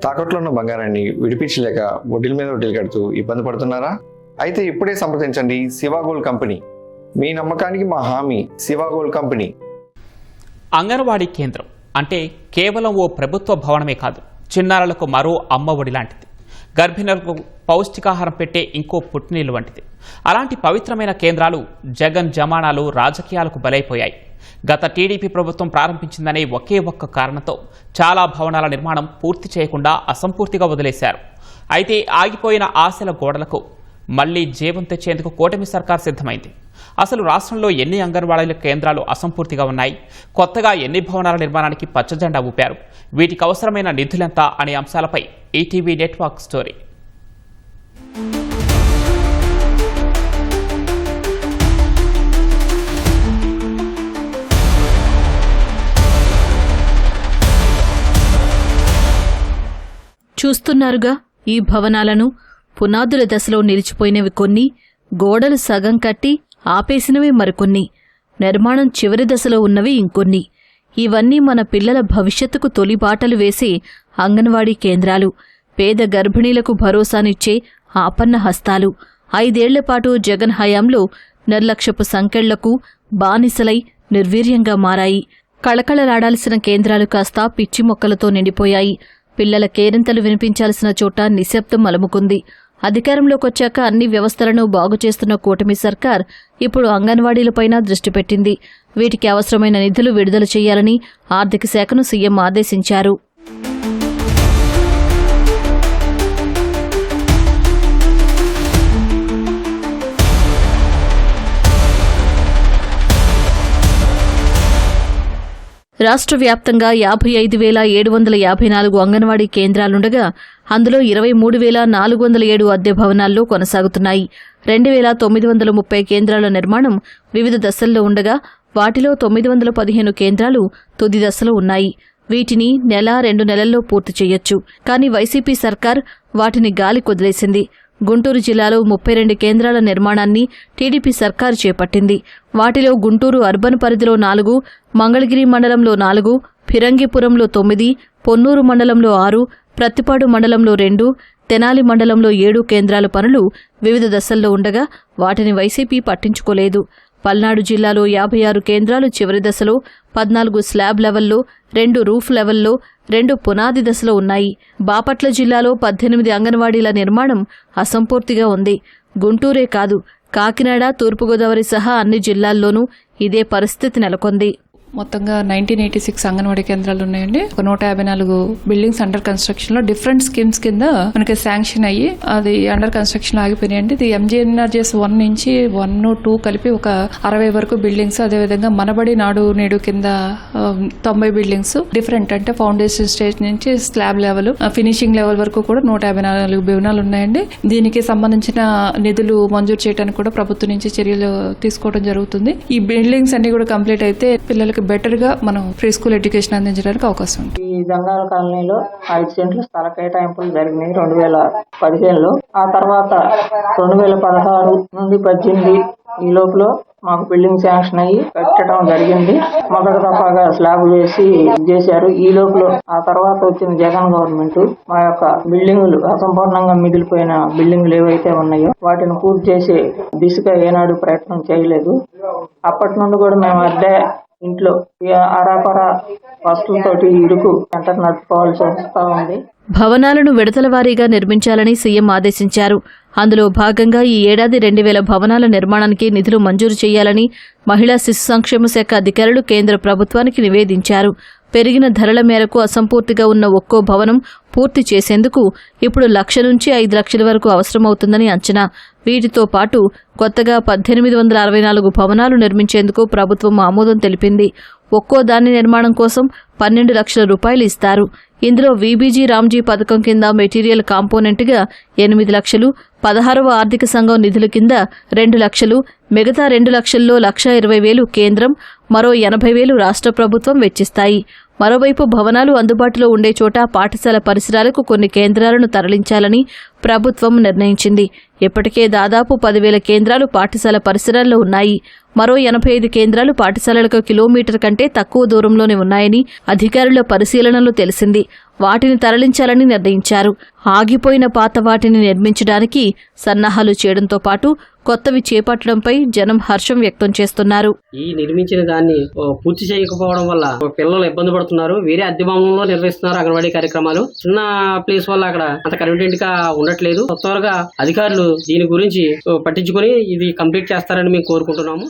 తాకట్లో ఉన్న బంగారాన్ని విడిపించలేక వడ్డీల మీద వడ్డీలు కడుతూ ఇబ్బంది పడుతున్నారా? అయితే ఇప్పుడే సంప్రదించండి శివ గోల్డ్ కంపెనీ. మీ నమ్మకానికి మా హామీ శివ గోల్డ్ కంపెనీ. అంగన్వాడీ కేంద్రం అంటే కేవలం ఓ ప్రభుత్వ భవనమే కాదు, చిన్నారులకు మరో అమ్మఒడి లాంటిది. గర్భిణులకు పౌష్టికాహారం పెట్టే ఇంకో పుట్టినీళ్ళు వంటిది. అలాంటి పవిత్రమైన కేంద్రాలు జగన్ జమానాలు రాజకీయాలకు బలైపోయాయి. గత టీడీపీ ప్రభుత్వం ప్రారంభించిందనే ఒకే ఒక్క కారణంతో చాలా భవనాల నిర్మాణం పూర్తి చేయకుండా అసంపూర్తిగా వదిలేశారు. అయితే ఆగిపోయిన ఆశల గోడలకు మళ్లీ జీవం తెచ్చేందుకు కూటమి సర్కార్ సిద్ధమైంది. అసలు రాష్ట్రంలో ఎన్ని అంగన్వాడీ కేంద్రాలు అసంపూర్తిగా ఉన్నాయి, కొత్తగా ఎన్ని భవనాల నిర్మాణానికి పచ్చజెండా ఊపారు, వీటికి అవసరమైన నిధులెంత అనే అంశాలపై ఈటీవీ నెట్వర్క్ స్టోరీ. చూస్తున్నారుగా ఈ భవనాలను. పునాదుల దశలో నిలిచిపోయినవి కొన్ని, గోడలు సగం కట్టి ఆపేసినవి మరికొన్ని, నిర్మాణం చివరి దశలో ఉన్నవి ఇంకొన్ని. ఇవన్నీ మన పిల్లల భవిష్యత్తుకు తొలి బాటలు వేసే అంగన్వాడీ కేంద్రాలు, పేద గర్భిణీలకు భరోసానిచ్చే ఆపన్న హస్తాలు. 5 ఏళ్లపాటు జగన్ హయాంలో నిర్లక్ష్యపు సంకెళ్లకు బానిసలై నిర్వీర్యంగా మారాయి. కళకళలాడాల్సిన కేంద్రాలు కాస్త పిచ్చి మొక్కలతో నిండిపోయాయి. పిల్లల కేరింతలు వినిపించాల్సిన చోట నిశ్శబ్దం అలముకుంది. అధికారంలోకొచ్చాక అన్ని వ్యవస్థలను బాగుచేస్తున్న కూటమి సర్కార్ ఇప్పుడు అంగన్వాడీలపైన దృష్టి పెట్టింది. వీటికి అవసరమైన నిధులు విడుదల చేయాలని ఆర్థిక శాఖను సీఎం ఆదేశించారు. రాష్ట్ర వ్యాప్తంగా 55,754 అంగన్వాడీ కేంద్రాలుండగా అందులో 23,407 అద్దె భవనాల్లో కొనసాగుతున్నాయి. 2,930 కేంద్రాల నిర్మాణం వివిధ దశల్లో ఉండగా వాటిలో 915 కేంద్రాలు తుది దశలో ఉన్నాయి. వీటిని నెల 2 నెలల్లో పూర్తి చేయొచ్చు. కానీ వైసీపీ సర్కార్ వాటిని గాలి కొదిలేసింది. గుంటూరు జిల్లాలో 32 కేంద్రాల నిర్మాణాన్ని టీడీపీ సర్కారు చేపట్టింది. వాటిలో గుంటూరు అర్బన్ పరిధిలో 4, మంగళగిరి మండలంలో 4, ఫిరంగిపురంలో 9, పొన్నూరు మండలంలో 6, ప్రత్తిపాడు మండలంలో 2, తెనాలి మండలంలో 7 కేంద్రాల పనులు వివిధ దశల్లో ఉండగా వాటిని వైసీపీ పట్టించుకోలేదు. పల్నాడు జిల్లాలో 56 కేంద్రాలు చివరి దశలో, 14 స్లాబ్ లెవెల్లో, 2 రూఫ్ లెవెల్లో, 2 పునాది దశలో ఉన్నాయి. బాపట్ల జిల్లాలో 18 అంగన్వాడీల నిర్మాణం అసంపూర్తిగా ఉంది. గుంటూరే కాదు, కాకినాడ, తూర్పుగోదావరి సహా అన్ని జిల్లాల్లోనూ ఇదే పరిస్థితి నెలకొంది. మొత్తంగా 1986 అంగన్వాడీ కేంద్రాలు ఉన్నాయండి. 154 బిల్డింగ్స్ అండర్ కన్స్ట్రక్షన్ లో డిఫరెంట్ స్కీమ్స్ కింద మనకి శాంక్షన్ అయ్యి అది అండర్ కన్స్ట్రక్షన్ ఆగిపోయినాయండి. ఇది ఎంజీఎన్ఆర్జీఎస్ 1 నుంచి 1, 2 కలిపి ఒక 60 వరకు బిల్డింగ్స్, అదేవిధంగా మనబడి నాడు నేడు కింద 90 బిల్డింగ్స్ డిఫరెంట్ అంటే ఫౌండేషన్ స్టేజ్ నుంచి స్లాబ్ లెవెల్, ఫినిషింగ్ లెవెల్ వరకు కూడా 154 భవనాలు ఉన్నాయండి. దీనికి సంబంధించిన నిధులు మంజూరు చేయడానికి కూడా ప్రభుత్వం నుంచి చర్యలు తీసుకోవడం జరుగుతుంది. ఈ బిల్డింగ్స్ అన్ని కూడా కంప్లీట్ అయితే పిల్లలకి బెటర్ గా మనం ప్రీ స్కూల్ ఎడ్యుకేషన్ అందించడానికి అవకాశం ఉంది. ఈ జంగాల కాలనీలో 5 సెంట్లు స్థల కేటాయింపులు జరిగినాయి 2015లో. ఆ తర్వాత 2016 నుండి 18 ఈ లోపల మాకు బిల్డింగ్ శాంక్షన్ అయ్యి కట్టడం జరిగింది. మొదటి దఫాగా స్లాబ్ వేసి చేశారు ఈ లోపల. ఆ తర్వాత వచ్చిన జగన్ గవర్నమెంట్ మా యొక్క బిల్డింగులు అసంపూర్ణంగా మిగిలిపోయిన బిల్డింగులు ఏవైతే ఉన్నాయో వాటిని పూర్తి చేసే దిశగా ఏనాడు ప్రయత్నం చేయలేదు. అప్పటి నుండి కూడా మేము అద్దె ఇంట్లో ఆరాపరా వస్తువులతోటి ఇరుకు ఎంత నడుపుకోవాల్సి వస్తా ఉంది. భవనాలను విడతల వారీగా నిర్మించాలని సీఎం ఆదేశించారు. అందులో భాగంగా ఈ ఏడాది 2,000 భవనాల నిర్మాణానికి నిధులు మంజూరు చేయాలని మహిళా శిశు సంక్షేమ శాఖ అధికారులు కేంద్ర ప్రభుత్వానికి నివేదించారు. పెరిగిన ధరల మేరకు అసంపూర్తిగా ఉన్న ఒక్కో భవనం పూర్తి చేసేందుకు ఇప్పుడు 1,00,000 నుంచి 5 లక్షల వరకు అవసరమవుతుందని అంచనా. వీటితో పాటు కొత్తగా 1,864 భవనాలు నిర్మించేందుకు ప్రభుత్వం ఆమోదం తెలిపింది. ఒక్కో దాని నిర్మాణం కోసం 12 లక్షల రూపాయలు ఇస్తారు. ఇందులో వీబీజీ రామ్జీ పథకం కింద మెటీరియల్ కాంపోనెంట్గా 8 లక్షలు, 16వ ఆర్థిక సంఘం నిధుల కింద 2 లక్షలు, మిగతా 2 లక్షల్లో 1,20,000 కేంద్రం, మరో 80,000 రాష్ట్ర ప్రభుత్వం వెచ్చిస్తాయి. మరోవైపు భవనాలు అందుబాటులో ఉండే చోట పాఠశాల పరిసరాలకు కొన్ని కేంద్రాలను తరలించాలని ప్రభుత్వం నిర్ణయించింది. ఇప్పటికే దాదాపు 10,000 కేంద్రాలు పాఠశాల పరిసరాల్లో ఉన్నాయి. మరో 85 కేంద్రాలు పాఠశాలలకు కిలోమీటర్ కంటే తక్కువ దూరంలోనే ఉన్నాయని అధికారుల పరిశీలనలో తెలిసింది. వాటిని తరలించాలని నిర్ణయించారు. ఆగిపోయిన పాత వాటిని నిర్మించడానికి సన్నాహాలు చేయడంతో పాటు కొత్తవి చేపట్టడంపై జనం హర్షం వ్యక్తం చేస్తున్నారు. ఈ నిర్మించిన దాన్ని పూర్తి చేయకపోవడం వల్ల పిల్లలు ఇబ్బంది పడుతున్నారు. వేరే అద్దె భవనంలో నిర్వహిస్తున్నారు అంగన్వాడీ కార్యక్రమాలు. చిన్న ప్లేస్ వల్ల అక్కడ అంత కన్వీనియంట్ గా ఉండట్లేదు. త్వరగా అధికారులు దీని గురించి పట్టించుకొని ఇది కంప్లీట్ చేస్తారని మేము కోరుకుంటున్నాము.